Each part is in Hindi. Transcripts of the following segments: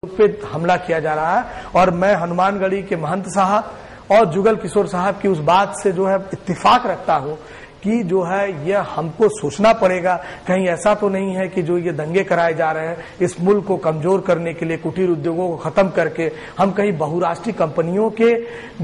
पे हमला किया जा रहा है और मैं हनुमानगढ़ी के महंत साहब और जुगल किशोर साहब की उस बात से जो है इत्तिफाक रखता हूं कि जो है यह हमको सोचना पड़ेगा, कहीं ऐसा तो नहीं है कि जो ये दंगे कराए जा रहे हैं इस मुल्क को कमजोर करने के लिए, कुटीर उद्योगों को खत्म करके हम कहीं बहुराष्ट्रीय कंपनियों के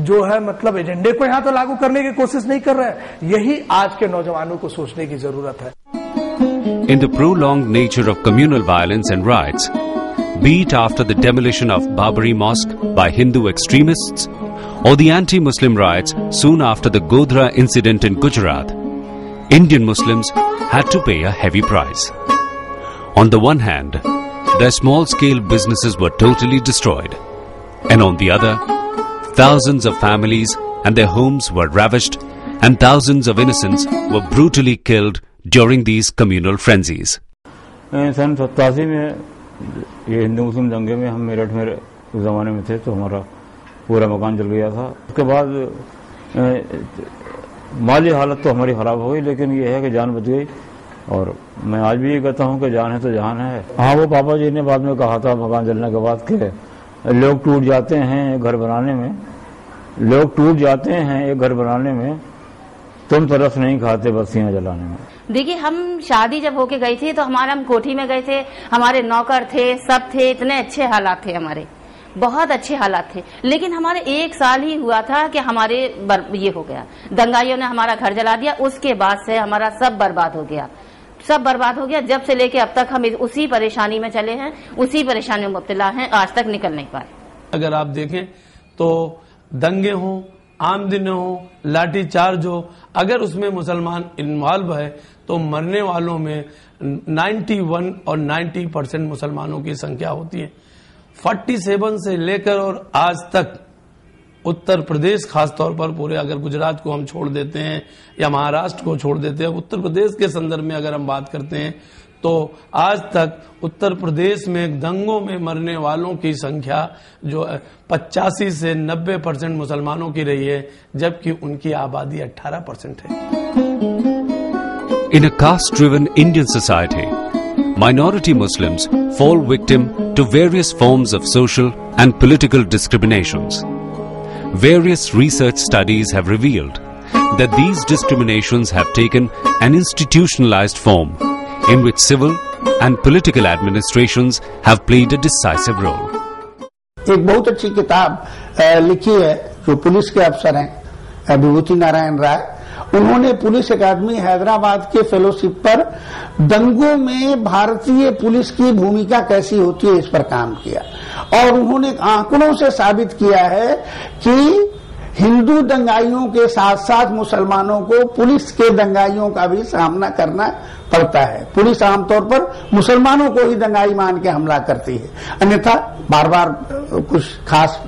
जो है मतलब एजेंडे को यहाँ तो लागू करने की कोशिश नहीं कर रहे हैं। यही आज के नौजवानों को सोचने की जरूरत है। In the prolonged nature of communal violence and riots, be it after the demolition of Babri Mosque by Hindu extremists or the anti-Muslim riots soon after the Godhra incident in Gujarat, Indian Muslims had to pay a heavy price. On the one hand, their small-scale businesses were totally destroyed, and on the other, thousands of families and their homes were ravished, and thousands of innocents were brutally killed during these communal frenzies. सन 87 में ये हिंदू मुस्लिम दंगे में हम मेरठ में उस जमाने में थे तो हमारा पूरा मकान जल गया था। उसके बाद माली हालत तो हमारी खराब हो गई, लेकिन ये है कि जान बच गई। और मैं आज भी ये कहता हूँ कि जान है तो जहान है। हाँ, वो पापा जी ने बाद में कहा था मकान जलने के बाद कि लोग टूट जाते हैं घर बनाने में, लोग टूट जाते हैं एक घर बनाने में, तुम तरस नहीं खाते बस्तियां जलाने में। देखिए, हम शादी जब होके गई थी तो हम कोठी में गए थे, हमारे नौकर थे, सब थे, इतने अच्छे हालात थे, हमारे बहुत अच्छे हालात थे। लेकिन हमारे 1 साल ही हुआ था कि हमारे ये हो गया, दंगाइयों ने हमारा घर जला दिया। उसके बाद से हमारा सब बर्बाद हो गया, सब बर्बाद हो गया। जब से लेके अब तक हम उसी परेशानी में चले हैं, उसी परेशानी में मुब्तला हैं, आज तक निकल नहीं पाए। अगर आप देखें तो दंगे हों, आम दिन हो, लाठी चार्ज हो, अगर उसमें मुसलमान इन्वॉल्व है तो मरने वालों में 91 और 90% मुसलमानों की संख्या होती है। 47 से लेकर और आज तक उत्तर प्रदेश, खासतौर पर पूरे अगर गुजरात को हम छोड़ देते हैं या महाराष्ट्र को छोड़ देते हैं, उत्तर प्रदेश के संदर्भ में अगर हम बात करते हैं तो आज तक उत्तर प्रदेश में दंगों में मरने वालों की संख्या जो 85 से 90% मुसलमानों की रही है, जबकि उनकी आबादी 18% है। In a caste-driven Indian society, minority Muslims fall victim to various forms of social and political discriminations. Various research studies have revealed that these discriminations have taken an institutionalized form in which civil and political administrations have played a decisive role. एक बहुत अच्छी किताब लिखी है जो पुलिस के अफसर हैं विभूति नारायण राय, उन्होंने पुलिस अकादमी हैदराबाद के फेलोशिप पर दंगों में भारतीय पुलिस की भूमिका कैसी होती है इस पर काम किया और उन्होंने आंकड़ों से साबित किया है कि हिंदू दंगाइयों के साथ साथ मुसलमानों को पुलिस के दंगाइयों का भी सामना करना पड़ता है। पुलिस आमतौर पर मुसलमानों को ही दंगाई मान के हमला करती है, अन्यथा बार बार कुछ खास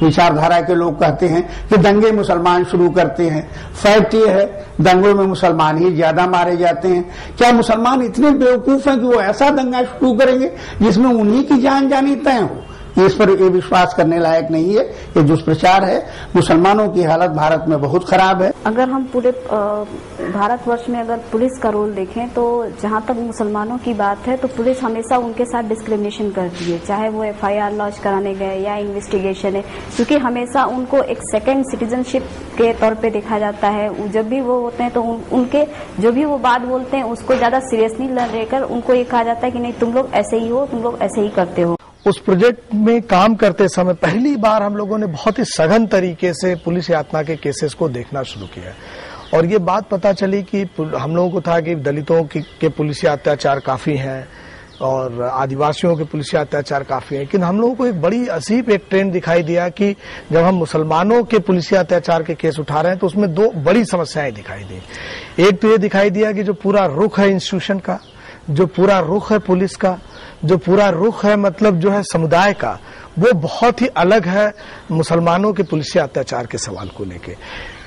विचारधारा के लोग कहते हैं कि दंगे मुसलमान शुरू करते हैं। फैक्ट ये है दंगों में मुसलमान ही ज्यादा मारे जाते हैं। क्या मुसलमान इतने बेवकूफ हैं कि वो ऐसा दंगा शुरू करेंगे जिसमें उन्हीं की जान जानी तय हो? इस पर ये विश्वास करने लायक नहीं है। ये दुष्प्रचार है। मुसलमानों की हालत भारत में बहुत खराब है। अगर हम पूरे भारतवर्ष में अगर पुलिस का रोल देखें तो जहां तक मुसलमानों की बात है तो पुलिस हमेशा उनके साथ डिस्क्रिमिनेशन करती है, चाहे वो FIR लॉन्च कराने गए या इन्वेस्टिगेशन है, क्योंकि हमेशा उनको एक सेकेंड सिटीजनशिप के तौर पे देखा जाता है। जब भी वो होते हैं तो उनके जो भी वो बात बोलते हैं उसको ज्यादा सीरियसली लेकर उनको ये कहा जाता है कि नहीं तुम लोग ऐसे ही हो, तुम लोग ऐसे ही करते हो। उस प्रोजेक्ट में काम करते समय पहली बार हम लोगों ने बहुत ही सघन तरीके से पुलिस यातना के केसेस को देखना शुरू किया और ये बात पता चली कि हम लोगों को था कि दलितों के पुलिस अत्याचार काफी हैं और आदिवासियों के पुलिस अत्याचार काफी हैं, लेकिन हम लोगों को एक बड़ी अजीब एक ट्रेंड दिखाई दिया कि जब हम मुसलमानों के पुलिस अत्याचार के केस उठा रहे हैं तो उसमें 2 बड़ी समस्याएं दिखाई दी। एक तो ये दिखाई दिया कि जो पूरा रुख है इंस्टीट्यूशन का, जो पूरा रुख है पुलिस का, जो पूरा रुख है मतलब जो है समुदाय का, वो बहुत ही अलग है मुसलमानों के पुलिस अत्याचार के सवाल को लेके।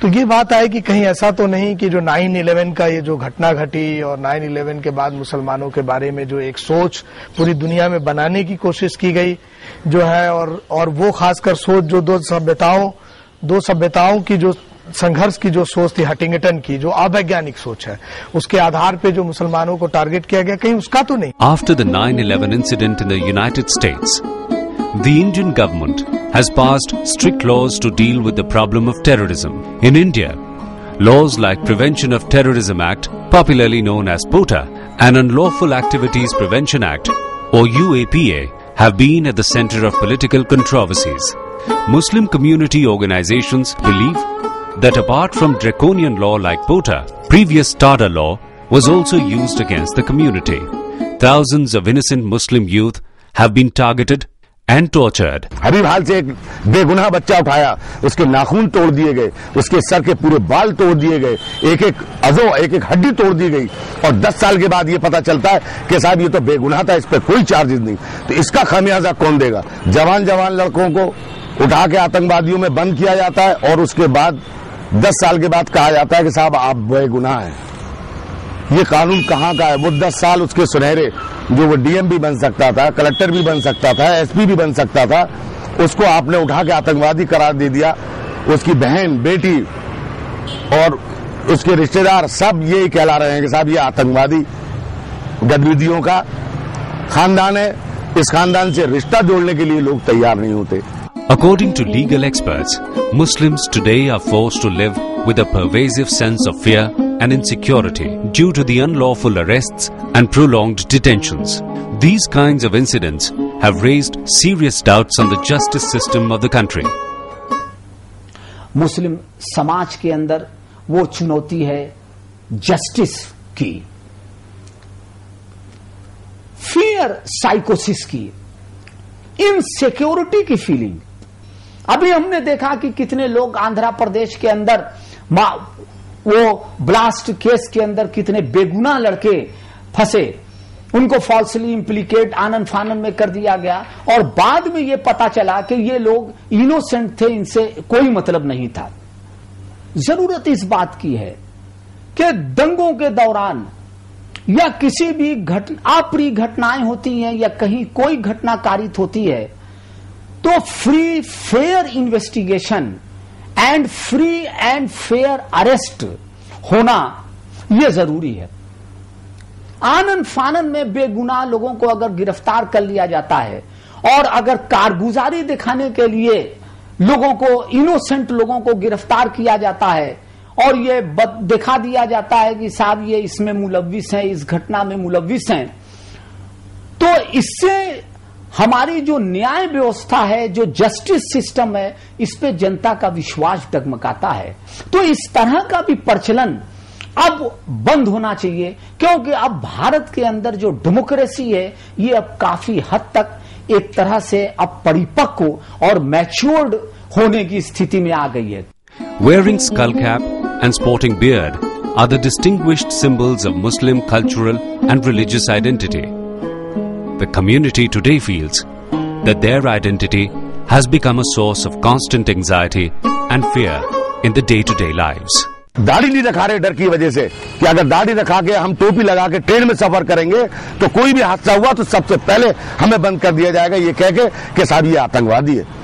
तो ये बात आई कि कहीं ऐसा तो नहीं कि जो 9/11 का ये जो घटना घटी और 9/11 के बाद मुसलमानों के बारे में जो एक सोच पूरी दुनिया में बनाने की कोशिश की गई जो है और वो खासकर सोच जो दो सभ्यताओं की जो संघर्ष की जो सोच थी हटिंगटन की, जो अवैज्ञानिक सोच है, उसके आधार पे जो मुसलमानों को टारगेट किया गया, कहीं उसका तो नहीं। After the 9/11 incident in the United States, The Indian government has passed strict laws to deal with the problem of terrorism. In India, laws like Prevention of Terrorism Act, popularly known as POTA, and Unlawful Activities Prevention Act, or UAPA, have been at the center of political controversies. Muslim community organizations believe that apart from draconian law like POTA, previous Tada law was also used against the community. Thousands of innocent Muslim youth have been targeted and tortured. हबीब हाल से एक बेगुनाह बच्चा उठाया, उसके नाखून तोड़ दिए गए, उसके सर के पूरे बाल तोड़ दिए गए, एक एक अज़ो, एक एक हड्डी तोड़ दी गई, और 10 साल के बाद ये पता चलता है कि साहब ये तो बेगुनाह था, इस पर कोई चार्जेस नहीं। तो इसका खामियाजा कौन देगा? जवान लड़कों को उठा के आतंकवादियों में बंद किया जाता है और उसके बाद 10 साल के बाद कहा जाता है कि साहब आप बेगुनाह हैं। ये कानून कहाँ का है? वो 10 साल उसके सुनहरे, जो वो डीएम भी बन सकता था, कलेक्टर भी बन सकता था, एसपी भी बन सकता था, उसको आपने उठा के आतंकवादी करार दे दिया। उसकी बहन, बेटी और उसके रिश्तेदार सब यही कहला रहे हैं कि साहब ये आतंकवादी गतिविधियों का खानदान है, इस खानदान से रिश्ता जोड़ने के लिए लोग तैयार नहीं होते। According to legal experts, Muslims today are forced to live with a pervasive sense of fear and insecurity due to the unlawful arrests and prolonged detentions. These kinds of incidents have raised serious doubts on the justice system of the country. मुस्लिम समाज के अंदर वो चुनौती है जस्टिस की, फियर साइकोसिस की, इनसिक्योरिटी की फीलिंग। अभी हमने देखा कि कितने लोग आंध्र प्रदेश के अंदर वो ब्लास्ट केस के अंदर कितने बेगुनाह लड़के फंसे, उनको फॉल्सली इम्प्लीकेट आनन फानन में कर दिया गया और बाद में ये पता चला कि ये लोग इनोसेंट थे, इनसे कोई मतलब नहीं था। जरूरत इस बात की है कि दंगों के दौरान या किसी भी अप्रिय घटनाएं होती हैं या कहीं कोई घटना कारित होती है तो free fair investigation and free and fair arrest होना यह जरूरी है। आनन फानन में बेगुनाह लोगों को अगर गिरफ्तार कर लिया जाता है और अगर कारगुजारी दिखाने के लिए लोगों को, इनोसेंट लोगों को गिरफ्तार किया जाता है और ये दिखा दिया जाता है कि साहब ये इसमें मुलव्विस हैं, इस घटना में मुलव्विस हैं, तो इससे हमारी जो न्याय व्यवस्था है, जो जस्टिस सिस्टम है, इस पे जनता का विश्वास डगमगाता है। तो इस तरह का भी प्रचलन अब बंद होना चाहिए, क्योंकि अब भारत के अंदर जो डेमोक्रेसी है ये अब काफी हद तक एक तरह से अब परिपक्व और मैच्योर्ड होने की स्थिति में आ गई है। Wearing skull cap and sporting beard are the distinguished symbols of Muslim cultural and religious identity. The community today feels that their identity has become a source of constant anxiety and fear in the day-to-day lives. दाढ़ी नहीं रखा रहे डर की वजह से कि अगर दाढ़ी रखा के हम टोपी लगा के ट्रेन में सफर करेंगे तो कोई भी हादसा हुआ तो सबसे पहले हमें बंद कर दिया जाएगा, ये कह के कि साहब ये आतंकवादी है।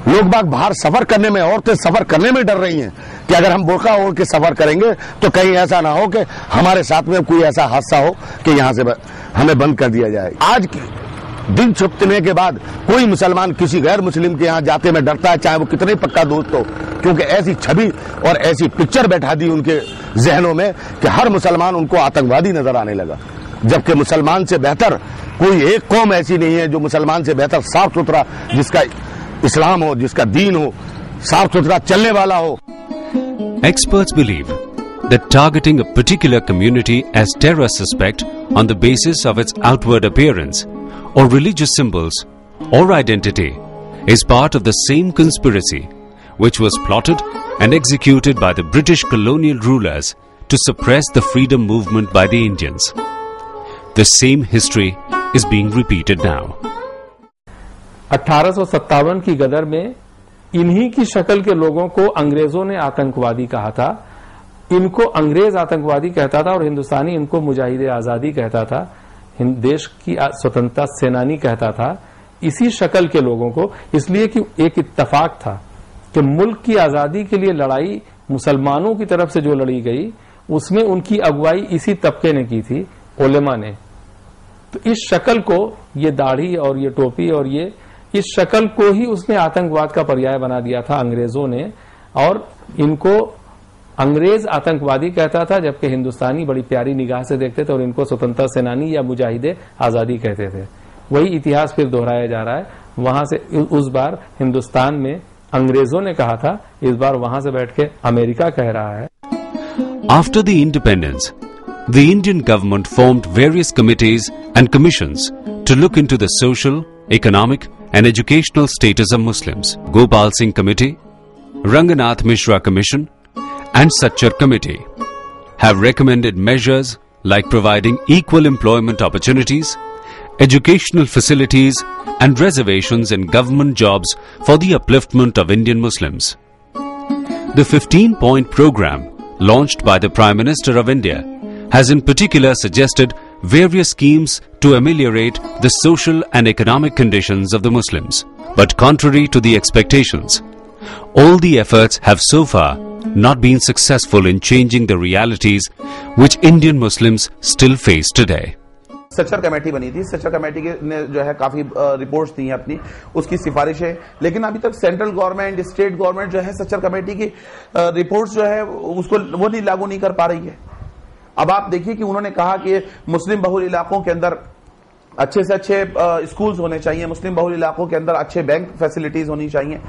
लोग बाग बाहर सफर करने में, औरतें सफर करने में डर रही हैं कि अगर हम बुर्का ओढ़ के सफर करेंगे तो कहीं ऐसा ना हो कि हमारे साथ में कोई ऐसा हादसा हो कि यहां से हमें बंद कर दिया जाए। आज दिन छुपने के बाद कोई मुसलमान किसी गैर मुस्लिम के यहां जाते में डरता है, चाहे वो कितना ही पक्का दोस्त हो, क्योंकि ऐसी छवि और ऐसी पिक्चर बैठा दी उनके जहनों में कि हर मुसलमान उनको आतंकवादी नजर आने लगा। जबकि मुसलमान से बेहतर कोई एक कौम ऐसी नहीं है जो मुसलमान से बेहतर साफ सुथरा, जिसका इस्लाम हो, जिसका दीन हो, साफ सुथरा चलने वाला हो। Experts believe that targeting a particular community as terror suspect on the basis of its outward appearance or religious symbols or identity is part of the same conspiracy which was plotted and executed by the British colonial rulers to suppress the freedom movement by the Indians. The same history is being repeated now. 1857 की गदर में इन्हीं की शक्ल के लोगों को अंग्रेजों ने आतंकवादी कहा था। इनको अंग्रेज आतंकवादी कहता था और हिंदुस्तानी इनको मुजाहिदे आजादी कहता था, देश की स्वतंत्रता सेनानी कहता था। इसी शक्ल के लोगों को, इसलिए कि एक इत्तेफाक था कि मुल्क की आजादी के लिए लड़ाई मुसलमानों की तरफ से जो लड़ी गई उसमें उनकी अगुवाई इसी तबके ने की थी, उलेमा ने। तो इस शक्ल को, ये दाढ़ी और ये टोपी और ये इस शक्ल को ही उसने आतंकवाद का पर्याय बना दिया था अंग्रेजों ने, और इनको अंग्रेज आतंकवादी कहता था, जबकि हिंदुस्तानी बड़ी प्यारी निगाह से देखते थे और इनको स्वतंत्रता सेनानी या मुजाहिदे आजादी कहते थे। वही इतिहास फिर दोहराया जा रहा है। वहां से उस बार हिंदुस्तान में अंग्रेजों ने कहा था, इस बार वहां से बैठ के अमेरिका कह रहा है। After the independence, the Indian government formed various committees and commissions to look into the social, economic and educational status of Muslims. Gopal Singh Committee, Ranganath Mishra Commission and Sachar Committee have recommended measures like providing equal employment opportunities, educational facilities and reservations in government jobs for the upliftment of Indian Muslims. The 15-point program launched by the Prime Minister of India has in particular suggested various schemes to ameliorate the social and economic conditions of the Muslims. But contrary to the expectations, all the efforts have so far not been successful in changing the realities which Indian Muslims still face today. Sachar committee बनी थी। सचर कमेटी ने जो है काफी रिपोर्ट्स दी हैं अपनी, उसकी सिफारिशें, लेकिन अभी तक सेंट्रल गवर्नमेंट, स्टेट गवर्नमेंट जो है सचर कमेटी की रिपोर्ट्स जो है उसको वो नहीं लागू नहीं कर पा रही है। अब आप देखिए कि उन्होंने कहा कि मुस्लिम बहुल इलाकों के अंदर अच्छे से अच्छे स्कूल्स होने चाहिए, मुस्लिम बहुल इलाकों के अंदर अच्छे बैंक फैसिलिटीज होनी चाहिए।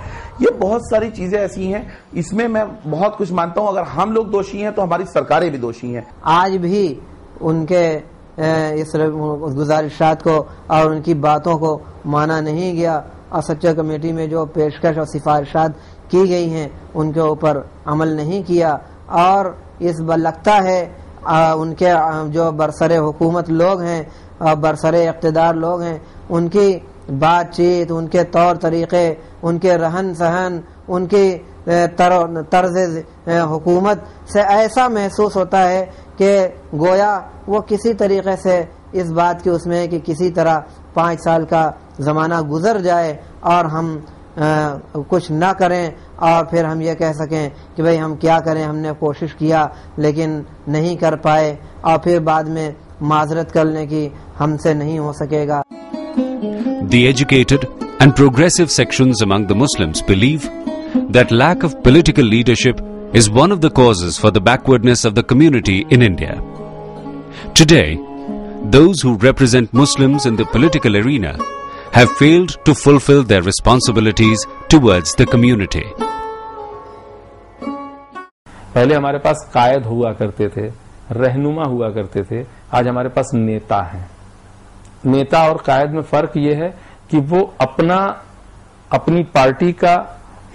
ये बहुत सारी चीजें ऐसी हैं, इसमें मैं बहुत कुछ मानता हूं। अगर हम लोग दोषी हैं तो हमारी सरकारें भी दोषी हैं। आज भी उनके इस गुजारिशात को और उनकी बातों को माना नहीं गया और सच्चा कमेटी में जो पेशकश और सिफारिशात की गई हैं उनके ऊपर अमल नहीं किया। और इस बार लगता है उनके जो बरसरे हुकूमत लोग हैं और बरसरे इक़्तिदार लोग हैं, उनकी बातचीत, उनके तौर तरीके, उनके रहन सहन, उनकी तर्ज हुकूमत से ऐसा महसूस होता है कि गोया वो किसी तरीके से इस बात की उसमें है कि किसी तरह 5 साल का ज़माना गुजर जाए और हम कुछ ना करें और फिर हम ये कह सकें कि भाई हम क्या करें, हमने कोशिश किया लेकिन नहीं कर पाए, और फिर बाद में माजरत करने की हमसे नहीं हो सकेगा। The educated and progressive sections among the Muslims believe that lack of political leadership is one of the causes for the backwardness of the community in India. Today, those who represent Muslims in the political arena have failed to fulfill their responsibilities towards the community. पहले हमारे पास कायद हुआ करते थे, रहनुमा हुआ करते थे, आज हमारे पास नेता हैं। नेता और कायद में फर्क ये है कि वो अपनी पार्टी का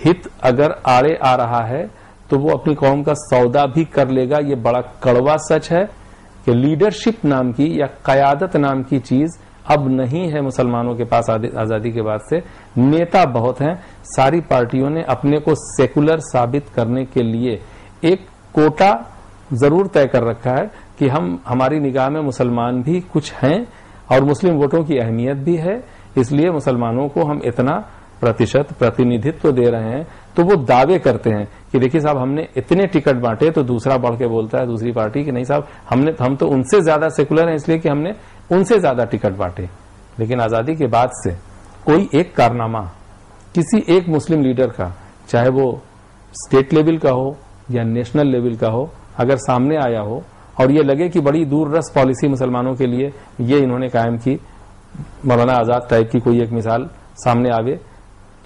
हित अगर आड़े आ रहा है तो वो अपनी कौम का सौदा भी कर लेगा। ये बड़ा कड़वा सच है कि लीडरशिप नाम की या कयादत नाम की चीज अब नहीं है मुसलमानों के पास आजादी के बाद से। नेता बहुत हैं। सारी पार्टियों ने अपने को सेकुलर साबित करने के लिए एक कोटा जरूर तय कर रखा है कि हमारी निगाह में मुसलमान भी कुछ हैं और मुस्लिम वोटों की अहमियत भी है, इसलिए मुसलमानों को हम इतना प्रतिशत प्रतिनिधित्व दे रहे हैं। तो वो दावे करते हैं कि देखिए साहब हमने इतने टिकट बांटे, तो दूसरा बढ़ के बोलता है दूसरी पार्टी कि नहीं साहब हम तो उनसे ज्यादा सेकुलर हैं इसलिए कि हमने उनसे ज्यादा टिकट बांटे। लेकिन आजादी के बाद से कोई एक कारनामा किसी एक मुस्लिम लीडर का, चाहे वो स्टेट लेवल का हो या नेशनल लेवल का हो, अगर सामने आया हो और ये लगे कि बड़ी दूररस पॉलिसी मुसलमानों के लिए ये इन्होंने कायम की, मौलाना आजाद टाइप की कोई एक मिसाल सामने आवे,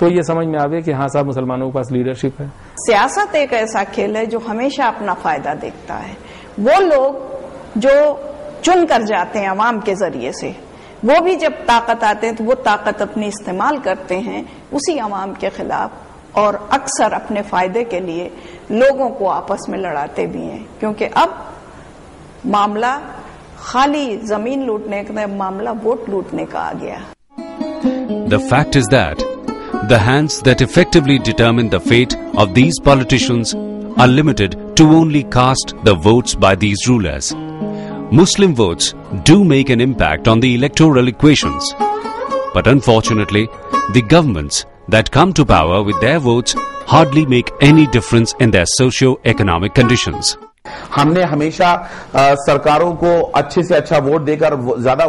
तो ये समझ में आवे कि हाँ साहब मुसलमानों के पास लीडरशिप है। सियासत एक ऐसा खेल है जो हमेशा अपना फायदा देखता है। वो लोग जो चुन कर जाते हैं अवाम के जरिए से, वो भी जब ताकत आते हैं तो वो ताकत अपनी इस्तेमाल करते हैं उसी अवाम के खिलाफ, और अक्सर अपने फायदे के लिए लोगों को आपस में लड़ाते भी हैं। क्योंकि अब मामला खाली जमीन लूटने का, मामला वोट लूटने का आ गया। The fact is that the hands that effectively determine the fate of these politicians are limited to only cast the votes by these rulers. Muslim votes do make an impact on the electoral equations, but unfortunately, the governments that come to power with their votes hardly make any difference in their socio-economic conditions. हमने हमेशा सरकारों को अच्छे से अच्छा वोट देकर ज्यादा